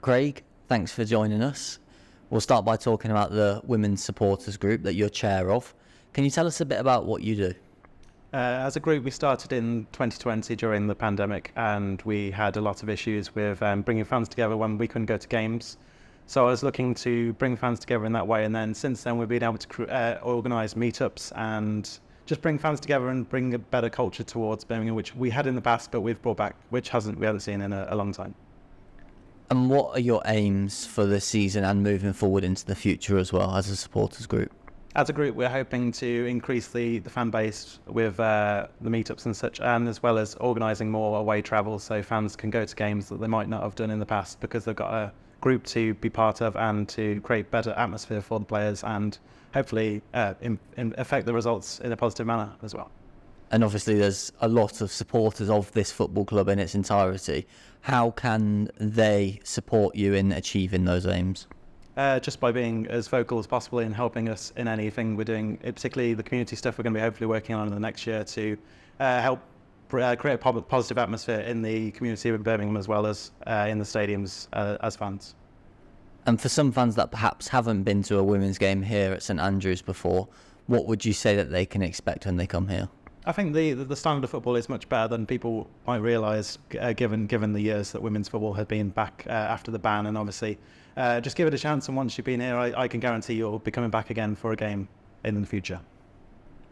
Craig, thanks for joining us. We'll start by talking about the women's supporters group that you're chair of. Can you tell us a bit about what you do? As a group, we started in 2020 during the pandemic, and we had a lot of issues with bringing fans together when we couldn't go to games. So I was looking to bring fans together in that way, and then since then we've been able to organise meetups and just bring fans together and bring a better culture towards Birmingham, which we had in the past, but we've brought back, which we haven't seen in a long time. And what are your aims for this season and moving forward into the future as well as a supporters group? As a group, we're hoping to increase the fan base with the meetups and such, and as well as organising more away travel so fans can go to games that they might not have done in the past because they've got a group to be part of and to create better atmosphere for the players and hopefully affect the results in a positive manner as well. And obviously there's a lot of supporters of this football club in its entirety. How can they support you in achieving those aims? Just by being as vocal as possible in helping us in anything we're doing, particularly the community stuff we're going to be hopefully working on in the next year to help create a positive atmosphere in the community of Birmingham as well as in the stadiums as fans. And for some fans that perhaps haven't been to a women's game here at St Andrews before, what would you say that they can expect when they come here? I think the standard of football is much better than people might realise, given the years that women's football had been back after the ban. And obviously, just give it a chance. And once you've been here, I can guarantee you'll be coming back again for a game in the future.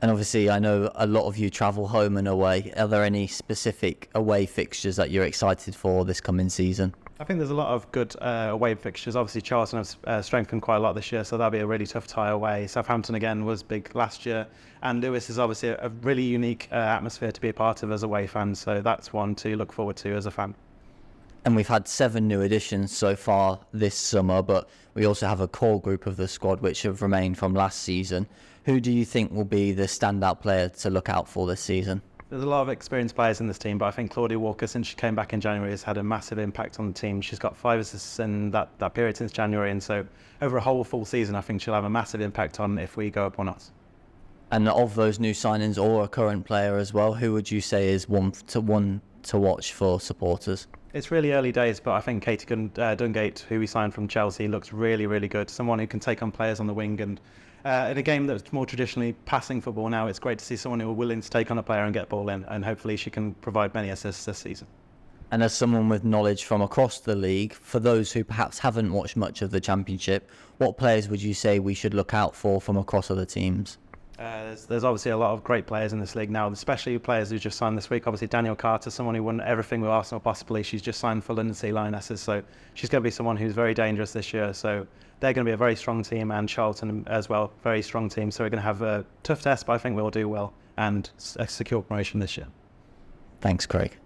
And obviously, I know a lot of you travel home and away. Are there any specific away fixtures that you're excited for this coming season? I think there's a lot of good away fixtures. Obviously, Charlton have strengthened quite a lot this year, so that'll be a really tough tie away. Southampton, again, was big last year. And Lewis is obviously a really unique atmosphere to be a part of as a away fan, so that's one to look forward to as a fan. And we've had 7 new additions so far this summer, but we also have a core group of the squad which have remained from last season. Who do you think will be the standout player to look out for this season? There's a lot of experienced players in this team, but I think Claudia Walker, since she came back in January, has had a massive impact on the team. She's got 5 assists in that period since January, and so over a whole full season, I think she'll have a massive impact on if we go up or not. And of those new signings or a current player as well, who would you say is one to watch for supporters? It's really early days, but I think Katie Dungate, who we signed from Chelsea, looks really, really good. Someone who can take on players on the wing, and in a game that's more traditionally passing football now, it's great to see someone who is willing to take on a player and get ball in, and hopefully she can provide many assists this season. And as someone with knowledge from across the league, for those who perhaps haven't watched much of the Championship, what players would you say we should look out for from across other teams? There's obviously a lot of great players in this league now, especially players who just signed this week. Obviously, Danielle Carter, someone who won everything with Arsenal possibly. She's just signed for London Sea Lionesses, so she's going to be someone who's very dangerous this year. So they're going to be a very strong team, and Charlton as well, very strong team. So we're going to have a tough test, but I think we'll do well and secure promotion this year. Thanks, Craig.